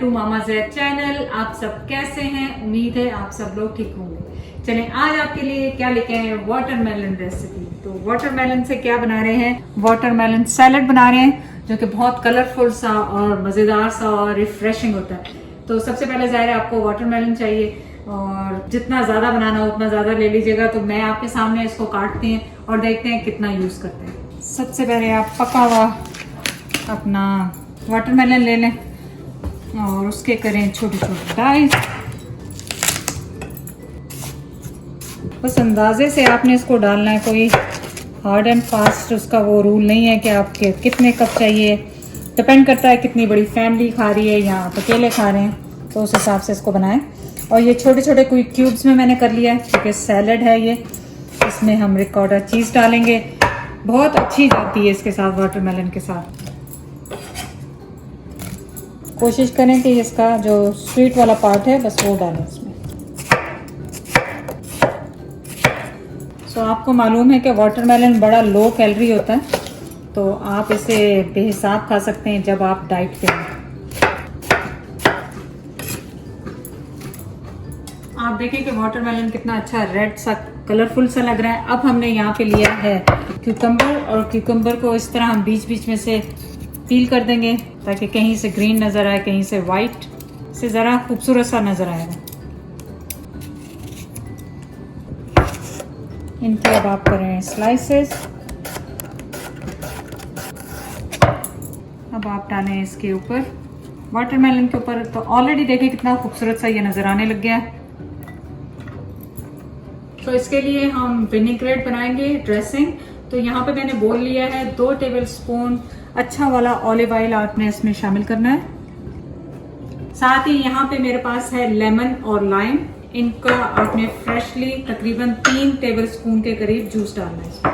To mama zaid channel. आप सब कैसे हैं? उम्मीद है आप सब लोग ठीक होंगे। चलें आज आपके लिए क्या लेके आए हैं, वाटरमेलन रेसिपी। तो वाटरमेलन से क्या बना रहे हैं, वाटरमेलन सैलड बना रहे हैं जो कि बहुत कलरफुल सा और मज़ेदार सा और रिफ्रेशिंग होता है। तो सबसे पहले ज़ाहिर है आपको वाटरमेलन चाहिए और जितना ज़्यादा बनाना हो उतना ज़्यादा ले लीजिएगा। तो मैं आपके सामने इसको काटते हैं और देखते हैं कितना यूज़ करते हैं। सबसे पहले आप पका हुआ अपना वाटरमेलन ले लें और उसके करें छोटे छोटे डाइस। बस अंदाजे से आपने इसको डालना है, कोई हार्ड एंड फास्ट उसका वो रूल नहीं है कि आपके कितने कप चाहिए। डिपेंड करता है कितनी बड़ी फैमिली खा रही है या आप अकेले खा रहे हैं, तो उस हिसाब से इसको बनाएं। और ये छोटे छोटे कोई क्यूब्स में मैंने कर लिया है क्योंकि सैलड है ये। इसमें हम रिकॉर्डर चीज़ डालेंगे, बहुत अच्छी जाती है इसके साथ, वाटरमेलन के साथ। कोशिश करें कि इसका जो स्वीट वाला पार्ट है बस वो डालें इसमें। तो आपको मालूम है कि वाटरमेलन बड़ा लो कैलोरी होता है, तो आप इसे बेहिसाब खा सकते हैं जब आप डाइट पे हैं। आप देखें कि वाटरमेलन कितना अच्छा रेड सा कलरफुल सा लग रहा है। अब हमने यहाँ पे लिया है क्यूकम्बर, और क्यूकम्बर को इस तरह हम बीच बीच में से पील कर देंगे ताकि कहीं से ग्रीन नज़र आए, कहीं से वाइट, से ज़रा खूबसूरत सा नज़र आएगा। इनके अब आप करें स्लाइसेस। अब आप डालें इसके ऊपर, वाटरमेलन के ऊपर। तो ऑलरेडी देखें कितना खूबसूरत सा ये नज़र आने लग गया है। तो इसके लिए हम विनीग्रेट बनाएंगे ड्रेसिंग। तो यहाँ पे मैंने बोल लिया है 2 टेबलस्पून अच्छा वाला ऑलिव ऑयल आपने इसमें शामिल करना है। साथ ही यहाँ पे मेरे पास है लेमन और लाइम, इनका आपने फ्रेशली तकरीबन 3 टेबलस्पून के करीब जूस डालना है इसमें।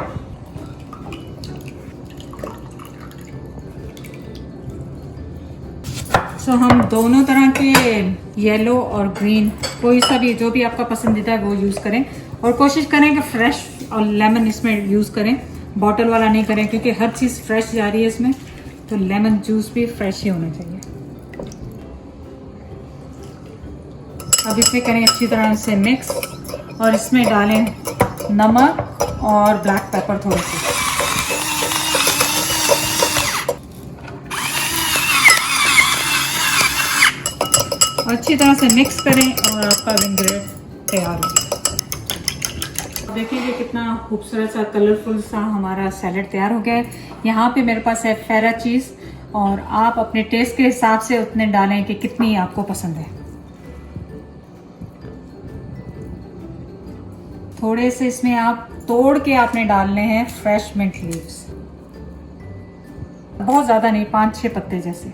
सो हम दोनों तरह के येलो और ग्रीन, कोई सा भी जो भी आपका पसंदीदा है वो यूज़ करें, और कोशिश करें कि फ्रेश और लेमन इसमें यूज़ करें, बॉटल वाला नहीं करें क्योंकि हर चीज़ फ्रेश जा रही है इसमें। तो लेमन जूस भी फ्रेश ही होना चाहिए। अब इसे करें अच्छी तरह से मिक्स, और इसमें डालें नमक और ब्लैक पेपर थोड़े से। अच्छी तरह से मिक्स करें और आपका विनीग्रेट तैयार हो गया। देखिए कितना खूबसूरत सा कलरफुल सा हमारा सैलड तैयार हो गया है। यहाँ पे मेरे पास है फेरा चीज़, और आप अपने टेस्ट के हिसाब से उतने डालें कि कितनी आपको पसंद है। थोड़े से इसमें आप तोड़ के आपने डालने हैं फ्रेश मिंट लीव्स, बहुत ज़्यादा नहीं, 5-6 पत्ते जैसे।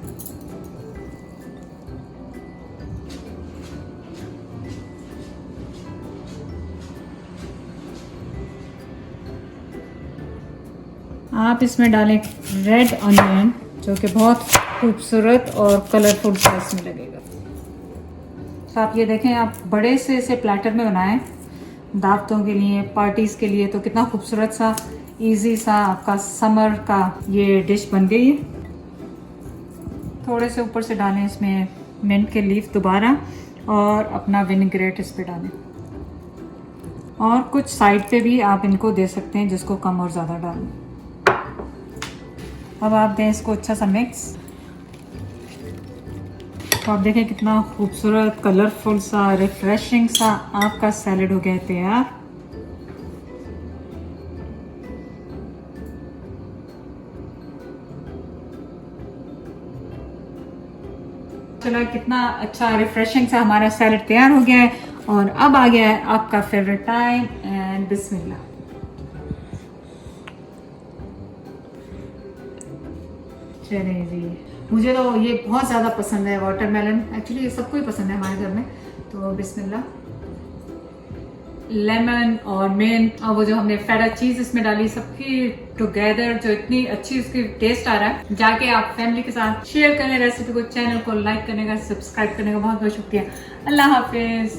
आप इसमें डालें रेड ऑनियन जो कि बहुत खूबसूरत और कलरफुल सा इसमें लगेगा। तो आप ये देखें, आप बड़े से इसे प्लेटर में बनाएं दावतों के लिए, पार्टीज़ के लिए, तो कितना खूबसूरत सा इजी सा आपका समर का ये डिश बन गई है। थोड़े से ऊपर से डालें इसमें मिंट के लीफ दोबारा, और अपना विनीग्रेट इस पे डालें, और कुछ साइड पे भी आप इनको दे सकते हैं जिसको कम और ज़्यादा डालें। अब आप दें इसको अच्छा सा मिक्स। तो आप देखें कितना खूबसूरत कलरफुल सा रिफ्रेशिंग सा आपका सैलड हो गया तैयार। चलो कितना अच्छा रिफ्रेशिंग सा हमारा सैलड तैयार हो गया है। और अब आ गया है आपका फेवरेट टाइम, एंड बिस्मिल्लाह। चलिए जी, मुझे तो ये बहुत ज़्यादा पसंद है वाटरमेलन। एक्चुअली ये सबको ही पसंद है हमारे घर में। तो बिस्मिल्लाह। लेमन और मिंट और वो जो हमने फेरा चीज़ इसमें डाली, सबकी टुगेदर जो इतनी अच्छी उसकी टेस्ट आ रहा है। जाके आप फैमिली के साथ शेयर करें रेसिपी को, चैनल को लाइक करने का, सब्सक्राइब करने का बहुत बहुत शुक्रिया। अल्लाह हाफिज़।